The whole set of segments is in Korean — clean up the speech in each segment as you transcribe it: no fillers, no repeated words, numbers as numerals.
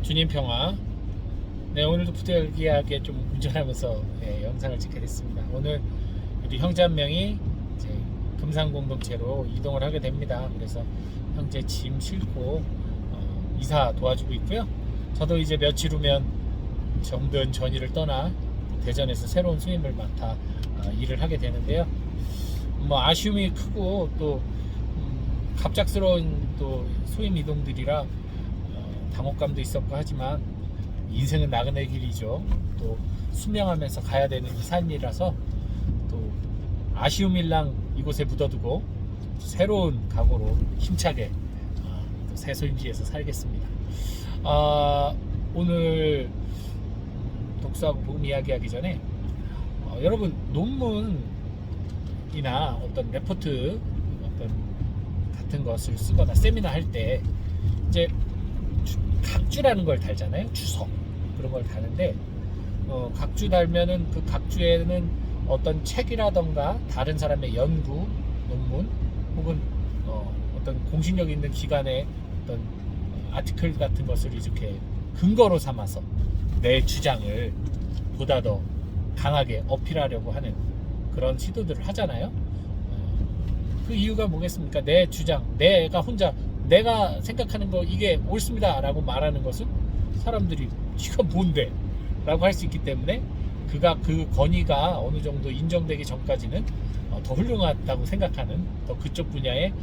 주님 평화. 네, 오늘도 부득이하게 좀 운전하면서 영상을 찍게 됐습니다. 오늘 우리 형제 한 명이 이제 금산 공동체로 이동을 하게 됩니다. 그래서 형제 짐 싣고 이사 도와주고 있고요. 저도 이제 며칠 후면 정든 전일을 떠나 대전에서 새로운 수임을 맡아 일을 하게 되는데요. 뭐 아쉬움이 크고 또 갑작스러운 또 수임 이동들이라 당혹감도 있었고 하지만 인생은 나그네 길이죠. 또 수명하면서 가야 되는 이 삶이라서 또 아쉬움일랑 이곳에 묻어두고 새로운 각오로 힘차게 또 새 소임지에서 살겠습니다. 오늘 독서하고 복음 이야기하기 전에 여러분 논문이나 어떤 레포트 어떤 같은 것을 쓰거나 세미나 할 때 이제 각주라는 걸 달잖아요. 주석 그런 걸 다는데 각주 달면은 그 각주에는 어떤 책이라던가 다른 사람의 연구 논문 혹은 어떤 공신력 있는 기관의 어떤 아티클 같은 것을 이렇게 근거로 삼아서 내 주장을 보다 더 강하게 어필하려고 하는 그런 시도들을 하잖아요. 그 이유가 뭐겠습니까? 내 주장, 내가 생각하는 거 이게 옳습니다 라고 말하는 것은 사람들이 이거 뭔데? 라고 할 수 있기 때문에 그 권위가 어느 정도 인정되기 전까지는 더 훌륭하다고 생각하는 더 그쪽 분야에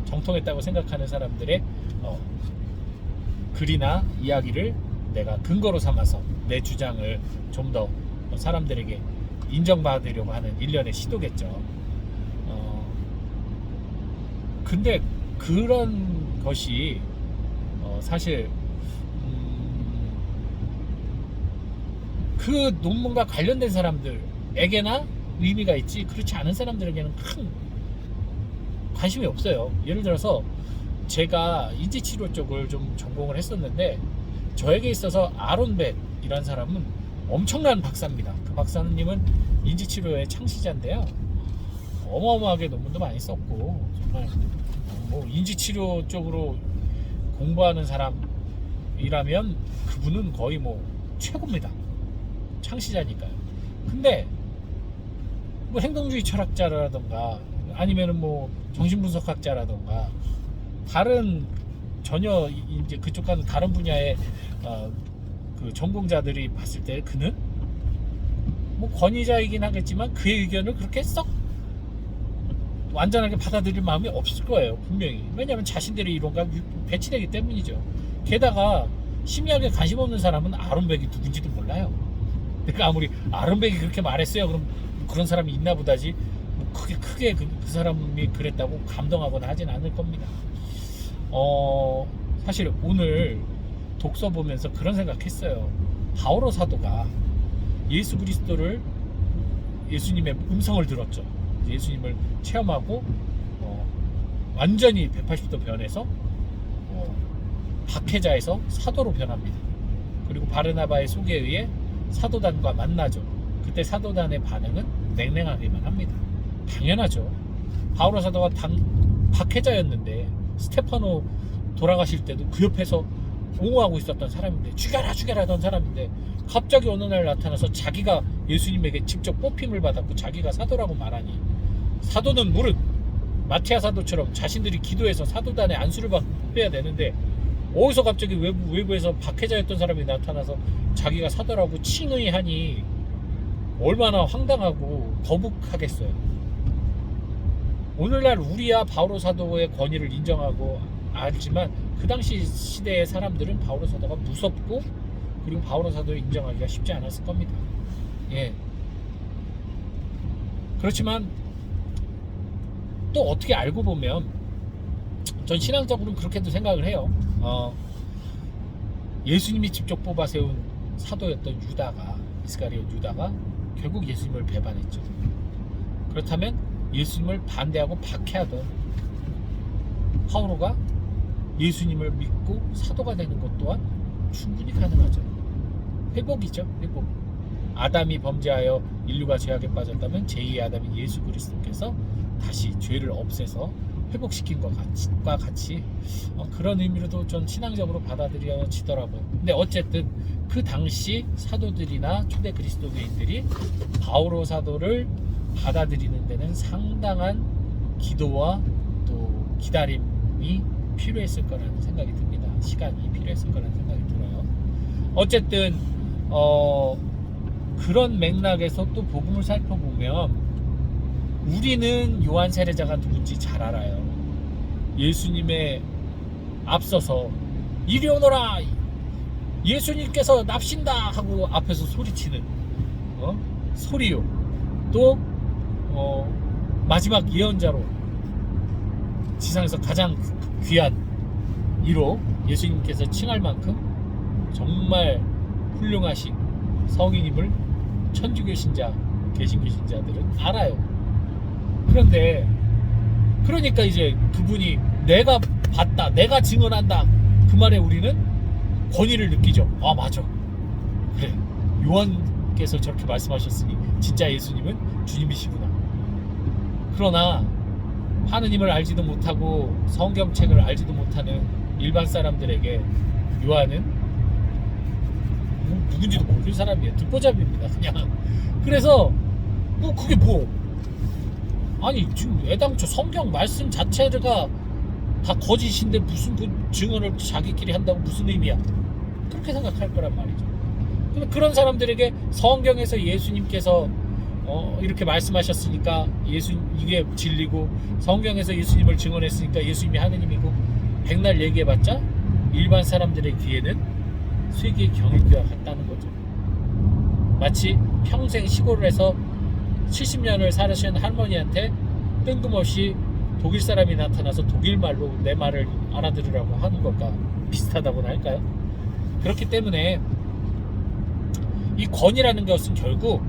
정통했다고 생각하는 사람들의 글이나 이야기를 내가 근거로 삼아서 내 주장을 좀 더 사람들에게 인정받으려고 하는 일련의 시도겠죠. 근데 그런 것이 사실 그 논문과 관련된 사람들에게나 의미가 있지 그렇지 않은 사람들에게는 큰 관심이 없어요. 예를 들어서 제가 인지치료 쪽을 좀 전공을 했었는데 저에게 있어서 아론 벳이라는 사람은 엄청난 박사입니다. 그 박사님은 인지치료의 창시자인데요. 어마어마하게 논문도 많이 썼고 정말 뭐 인지치료 쪽으로 공부하는 사람이라면 그분은 거의 뭐 최고입니다. 창시자니까요. 근데 뭐 행동주의 철학자라던가 아니면은 뭐 정신분석학자라던가 다른 전혀 이제 그쪽과는 다른 분야의 그 전공자들이 봤을 때 그는 뭐 권위자이긴 하겠지만 그의 의견을 그렇게 썩 완전하게 받아들일 마음이 없을 거예요. 분명히. 왜냐하면 자신들의 이론과 배치되기 때문이죠. 게다가 심리학에 관심 없는 사람은 아론백이 누군지도 몰라요. 그러니까 아무리 아론백이 그렇게 말했어요. 그럼 그런 사람이 있나 보다지 뭐 크게 그 사람이 그랬다고 감동하거나 하진 않을 겁니다. 사실 오늘 독서 보면서 그런 생각했어요. 바오로 사도가 예수 그리스도를 예수님의 음성을 들었죠. 예수님을 체험하고 완전히 180도 변해서 박해자에서 사도로 변합니다. 그리고 바르나바의 소개에 의해 사도단과 만나죠. 그때 사도단의 반응은 냉랭하기만 합니다. 당연하죠. 바오로 사도가 박해자였는데 스테파노 돌아가실 때도 그 옆에서 옹호하고 있었던 사람인데 죽여라 하던 사람인데 갑자기 어느 날 나타나서 자기가 예수님에게 직접 뽑힘을 받았고 자기가 사도라고 말하니 사도는 무릇 마티아 사도처럼 자신들이 기도해서 사도단의 안수를 받아야 되는데 어디서 갑자기 외부에서 박해자였던 사람이 나타나서 자기가 사도라고 칭의하니 얼마나 황당하고 거북하겠어요. 오늘날 우리야 바오로 사도의 권위를 인정하고 알지만 그 당시 시대의 사람들은 바오로 사도가 무섭고 그리고 바오로 사도를 인정하기가 쉽지 않았을 겁니다. 예. 그렇지만 또 어떻게 알고 보면 전 신앙적으로는 그렇게도 생각을 해요. 예수님이 직접 뽑아 세운 사도였던 이스가리온 유다가 결국 예수님을 배반했죠. 그렇다면 예수님을 반대하고 박해하던 바오로가 예수님을 믿고 사도가 되는 것 또한 충분히 가능하죠. 회복이죠. 회복. 아담이 범죄하여 인류가 죄악에 빠졌다면 제2의 아담인 예수 그리스도께서 다시 죄를 없애서 회복시킨 것과 같이 그런 의미로도 좀 신앙적으로 받아들여지더라고요. 근데 어쨌든 그 당시 사도들이나 초대 그리스도교인들이 바오로 사도를 받아들이는 데는 상당한 기도와 또 기다림이 필요했을 거라는 생각이 듭니다. 시간이 필요했을 거라는 생각이 들어요. 어쨌든 그런 맥락에서 또 복음을 살펴보면 우리는 요한 세례자가 누군지 잘 알아요. 예수님의 앞서서 이리 오너라, 예수님께서 납신다 하고 앞에서 소리치는 소리요. 또 마지막 예언자로 지상에서 가장 귀한 이로 예수님께서 칭할 만큼 정말 훌륭하신 성인임을 천주교 신자, 개신교 신자들은 알아요. 그런데 그러니까 이제 그분이 내가 봤다, 내가 증언한다, 그 말에 우리는 권위를 느끼죠. 아, 맞아, 그래, 요한께서 저렇게 말씀하셨으니 진짜 예수님은 주님이시구나. 그러나 하느님을 알지도 못하고 성경책을 알지도 못하는 일반 사람들에게 요한은 누군지도 모르는 사람이에요. 듣보잡입니다, 그냥. 그래서 그게 아니 지금 애당초 성경 말씀 자체가 다 거짓인데 무슨 그 증언을 자기끼리 한다고 무슨 의미야? 그렇게 생각할 거란 말이죠. 그런 사람들에게 성경에서 예수님께서 이렇게 말씀하셨으니까 이게 진리고, 성경에서 예수님을 증언했으니까 예수님이 하느님이고, 백날 얘기해봤자 일반 사람들의 귀에는 쇠기의 경읽기와 같다는 거죠. 마치 평생 시골에서 70년을 살으신 할머니한테 뜬금없이 독일 사람이 나타나서 독일말로 내 말을 알아들으라고 하는 것과 비슷하다고나 할까요? 그렇기 때문에 이 권위라는 것은 결국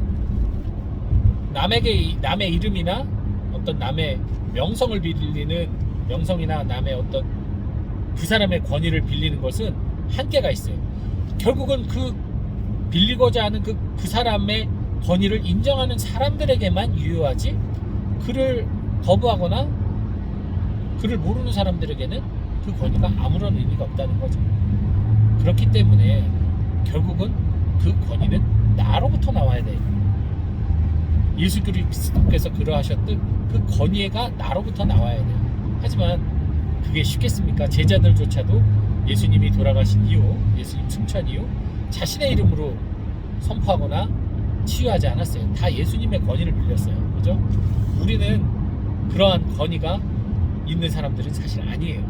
남의 이름이나 어떤 남의 명성을 빌리는, 명성이나 남의 어떤 그 사람의 권위를 빌리는 것은 한계가 있어요. 결국은 그 빌리고자 하는 그 사람의 권위를 인정하는 사람들에게만 유효하지, 그를 거부하거나 그를 모르는 사람들에게는 그 권위가 아무런 의미가 없다는 거죠. 그렇기 때문에 결국은 그 권위는 나로부터 나와야 돼요. 예수 그리스도께서 그러하셨듯 그 권위가 나로부터 나와야 돼요. 하지만 그게 쉽겠습니까? 제자들조차도 예수님이 돌아가신 이후, 예수님 승천 이후 자신의 이름으로 선포하거나 치유하지 않았어요. 다 예수님의 권위를 빌렸어요. 그죠? 우리는 그러한 권위가 있는 사람들은 사실 아니에요.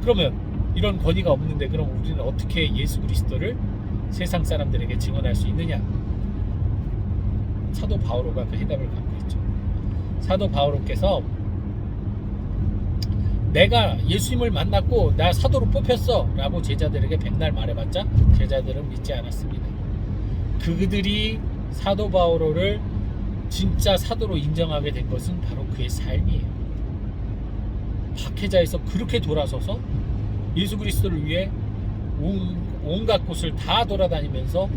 그러면 이런 권위가 없는데 그럼 우리는 어떻게 예수 그리스도를 세상 사람들에게 증언할 수 있느냐? 사도 바오로가 그 해답을 갖고 있죠. 사도 바오로께서 내가 예수님을 만났고 나 사도로 뽑혔어 라고 제자들에게 백날 말해봤자 제자들은 믿지 않았습니다. 그들이 사도 바오로를 진짜 사도로 인정하게 된 것은 바로 그의 삶이에요. 박해자에서 그렇게 돌아서서 예수 그리스도를 위해 온갖 곳을 다 돌아다니면서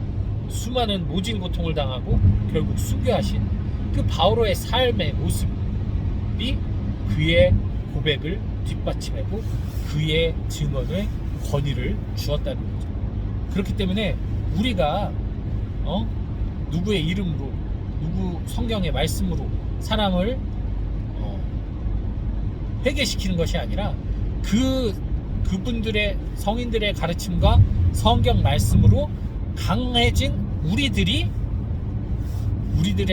수많은 모진 고통을 당하고 결국 순교하신 그 바오로의 삶의 모습이 그의 고백을 뒷받침하고 그의 증언의 권위를 주었다는 거죠. 그렇기 때문에 우리가 누구의 이름으로, 누구 성경의 말씀으로 사람을 회개시키는 것이 아니라 그분들의 성인들의 가르침과 성경 말씀으로 강해진 우리들의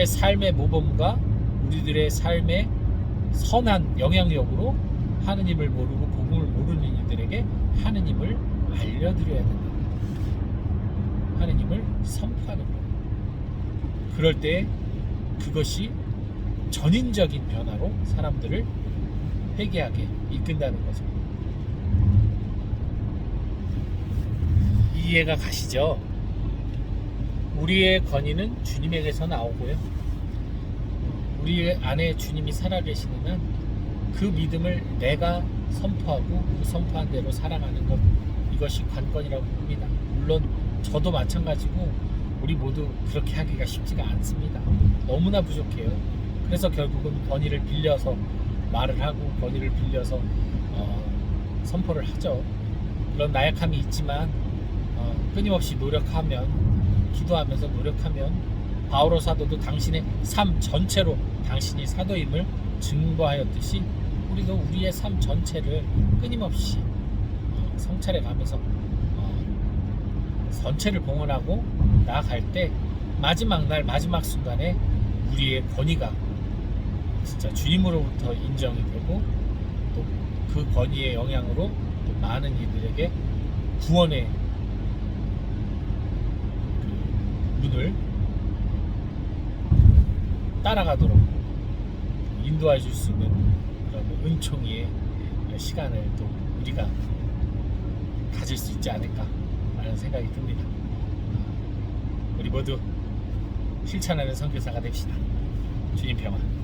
삶의 모범과 우리들의 삶의 선한 영향력으로 하느님을 모르고 복음을 모르는 이들에게 하느님을 알려드려야 된다. 하느님을 선포하는 것. 그럴 때 그것이 전인적인 변화로 사람들을 회개하게 이끈다는 거죠. 이해가 가시죠? 우리의 권위는 주님에게서 나오고요. 우리 안에 주님이 살아계시는 한 그 믿음을 내가 선포하고 그 선포한 대로 살아가는 것, 이것이 관건이라고 봅니다. 물론 저도 마찬가지고 우리 모두 그렇게 하기가 쉽지가 않습니다. 너무나 부족해요. 그래서 결국은 권위를 빌려서 말을 하고 권위를 빌려서 선포를 하죠. 그런 나약함이 있지만 끊임없이 노력하면, 기도하면서 노력하면 바오로 사도도 당신의 삶 전체로 당신이 사도임을 증거하였듯이 우리도 우리의 삶 전체를 끊임없이 성찰해 가면서 전체를 봉헌하고 나아갈 때 마지막 날 마지막 순간에 우리의 권위가 진짜 주님으로부터 인정이 되고 또 그 권위의 영향으로 또 많은 이들에게 구원의 그 문을 따라가도록 인도해 줄 수 있는 그런 은총의 시간을 또 우리가 가질 수 있지 않을까 라는 생각이 듭니다. 우리 모두 실천하는 선교사가 됩시다. 주님 평안.